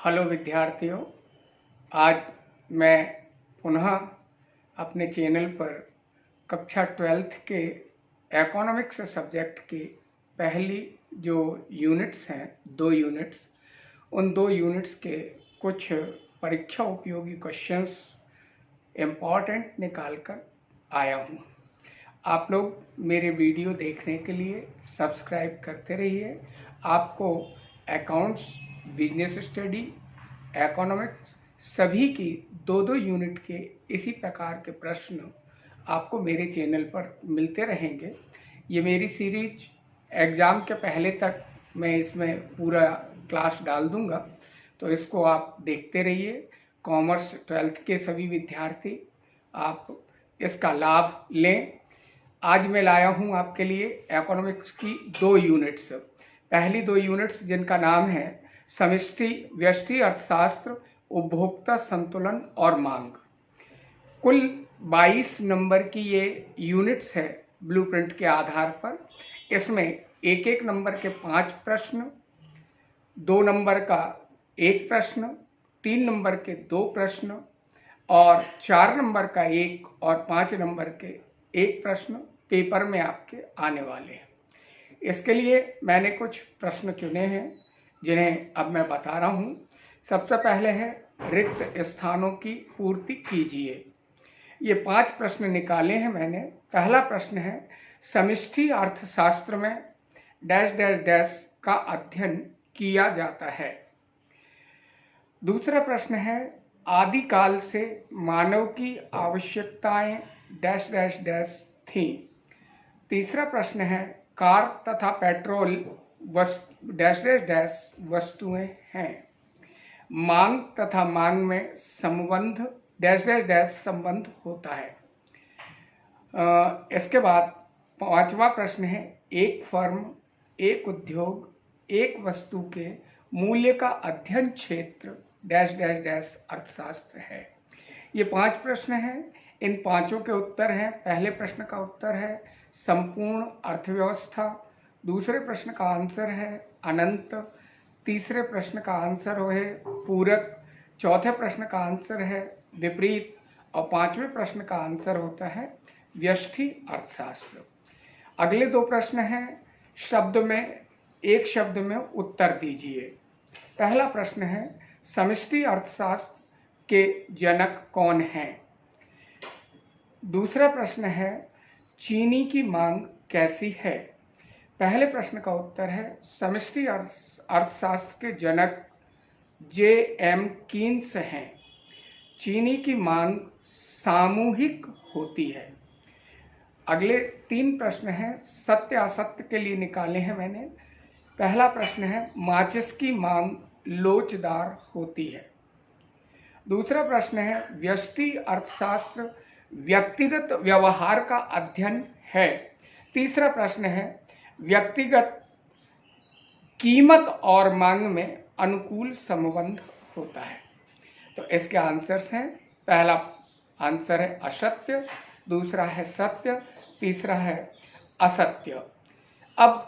Hello विद्यार्थियों, आज मैं पुनः अपने चैनल पर कक्षा 12th के इकोनॉमिक्स सब्जेक्ट की पहली जो यूनिट्स हैं, 2 यूनिट्स, उन 2 यूनिट्स के कुछ परीक्षा उपयोगी क्वेश्चंस इम्पॉर्टेंट निकाल कर आया हूँ। आप लोग मेरे वीडियो देखने के लिए सब्सक्राइब करते रहिए। आपको अकाउंट्स, बिजनेस स्टडी, इकोनॉमिक्स सभी की 2-2 यूनिट के इसी प्रकार के प्रश्न आपको मेरे चैनल पर मिलते रहेंगे। ये मेरी सीरीज एग्ज़ाम के पहले तक मैं इसमें पूरा क्लास डाल दूंगा, तो इसको आप देखते रहिए। कॉमर्स 12th के सभी विद्यार्थी आप इसका लाभ लें। आज मैं लाया हूं आपके लिए इकोनॉमिक्स की 2 यूनिट्स। पहली 2 यूनिट्स जिनका नाम है समष्टि व्यष्टि अर्थशास्त्र, उपभोक्ता संतुलन और मांग। कुल 22 नंबर की ये यूनिट्स है ब्लूप्रिंट के आधार पर। इसमें एक एक नंबर के 5 प्रश्न, 2 नंबर का 1 प्रश्न, 3 नंबर के 2 प्रश्न और 4 नंबर का 1 और 5 नंबर के 1 प्रश्न पेपर में आपके आने वाले हैं। इसके लिए मैंने कुछ प्रश्न चुने हैं जिन्हें अब मैं बता रहा हूं। सबसे पहले है रिक्त स्थानों की पूर्ति कीजिए। ये 5 प्रश्न निकाले हैं मैंने। पहला प्रश्न है समष्टि अर्थशास्त्र में डैश डैश डैश का अध्ययन किया जाता है। दूसरा प्रश्न है आदिकाल से मानव की आवश्यकताएं डैश डैश डैश थी। तीसरा प्रश्न है कार तथा पेट्रोल डैश डैश डैश वस्तुएं हैं। मांग तथा मांग में संबंध डैश डैश डैश संबंध होता है। इसके बाद 5वां प्रश्न है एक फर्म, एक उद्योग, एक वस्तु के मूल्य का अध्ययन क्षेत्र डैश डैश डैश अर्थशास्त्र है। ये 5 प्रश्न हैं। इन पांचों के उत्तर हैं। पहले प्रश्न का उत्तर है संपूर्ण अर्थव्यवस्था, दूसरे प्रश्न का आंसर है अनंत, तीसरे प्रश्न का आंसर है पूरक, चौथे प्रश्न का आंसर है विपरीत और 5वें प्रश्न का आंसर होता है व्यष्टि अर्थशास्त्र। अगले 2 प्रश्न हैं एक शब्द में उत्तर दीजिए। पहला प्रश्न है समष्टि अर्थशास्त्र के जनक कौन हैं। दूसरा प्रश्न है चीनी की मांग कैसी है। पहले प्रश्न का उत्तर है समष्टि अर्थशास्त्र के जनक J.M. कीन्स हैं। चीनी की मांग सामूहिक होती है। अगले 3 प्रश्न हैं सत्य असत्य के लिए निकाले हैं मैंने। पहला प्रश्न है माचिस की मांग लोचदार होती है। दूसरा प्रश्न है व्यष्टि अर्थशास्त्र व्यक्तिगत व्यवहार का अध्ययन है। तीसरा प्रश्न है व्यक्तिगत कीमत और मांग में अनुकूल संबंध होता है। तो इसके आंसर्स हैं, पहला आंसर है असत्य, दूसरा है सत्य, तीसरा है असत्य। अब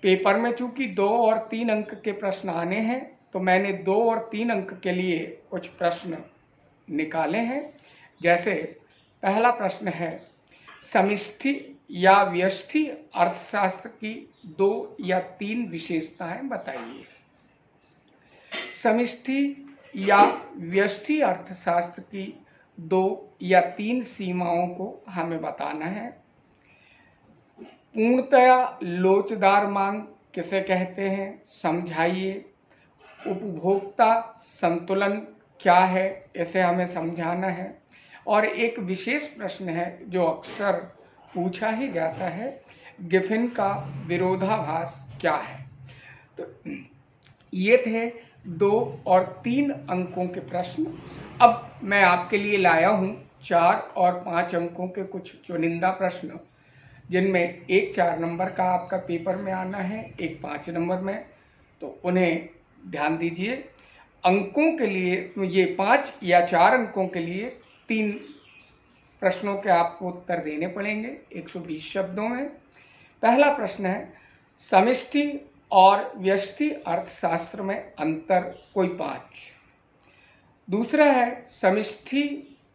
पेपर में चूंकि 2 और 3 अंक के प्रश्न आने हैं, तो मैंने 2 और 3 अंक के लिए कुछ प्रश्न निकाले हैं। जैसे पहला प्रश्न है समष्टि या व्यष्टि अर्थशास्त्र की 2 या 3 विशेषताएं बताइए। समष्टि या व्यष्टि अर्थशास्त्र की 2 या 3 सीमाओं को हमें बताना है। पूर्णतया लोचदार मांग किसे कहते हैं, समझाइए। उपभोक्ता संतुलन क्या है, इसे हमें समझाना है। और एक विशेष प्रश्न है जो अक्सर पूछा ही जाता है, गिफिन का विरोधाभास क्या है। तो ये थे 2 और 3 अंकों के प्रश्न। अब मैं आपके लिए लाया हूँ 4 और 5 अंकों के कुछ चुनिंदा प्रश्न, जिनमें एक 4 नंबर का आपका पेपर में आना है, एक 5 नंबर में। तो उन्हें ध्यान दीजिए। अंकों के लिए ये 5 या 4 अंकों के लिए 3 प्रश्नों के आपको उत्तर देने पड़ेंगे 120 शब्दों में। पहला प्रश्न है समष्टि और व्यष्टि अर्थशास्त्र में अंतर कोई 5। दूसरा है समष्टि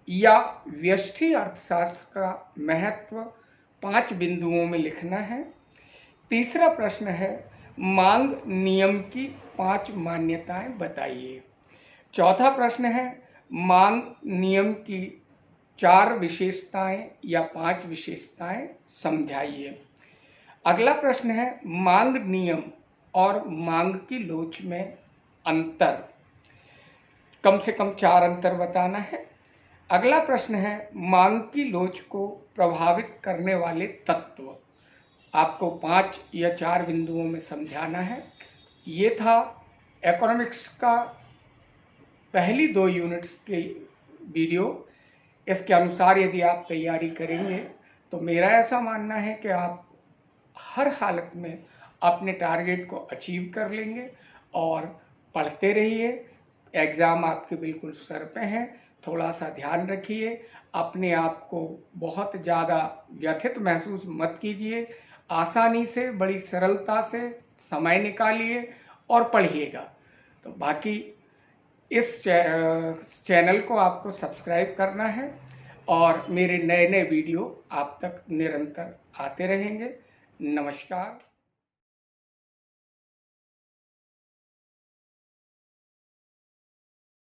या व्यष्टि अर्थशास्त्र का महत्व 5 बिंदुओं में लिखना है। तीसरा प्रश्न है मांग नियम की 5 मान्यताएं बताइए। चौथा प्रश्न है मांग नियम की 4 विशेषताएं या 5 विशेषताएं समझाइए। अगला प्रश्न है मांग नियम और मांग की लोच में अंतर, कम से कम 4 अंतर बताना है। अगला प्रश्न है मांग की लोच को प्रभावित करने वाले तत्व, आपको 5 या 4 बिंदुओं में समझाना है। ये था इकोनॉमिक्स का पहली 2 यूनिट्स की वीडियो। इसके अनुसार यदि आप तैयारी करेंगे तो मेरा ऐसा मानना है कि आप हर हालत में अपने टारगेट को अचीव कर लेंगे। और पढ़ते रहिए, एग्ज़ाम आपके बिल्कुल सर पे हैं, थोड़ा सा ध्यान रखिए, अपने आप को बहुत ज़्यादा व्यथित महसूस मत कीजिए, आसानी से बड़ी सरलता से समय निकालिए और पढ़िएगा। तो बाकी इस चैनल को आपको सब्सक्राइब करना है और मेरे नए नए वीडियो आप तक निरंतर आते रहेंगे। नमस्कार।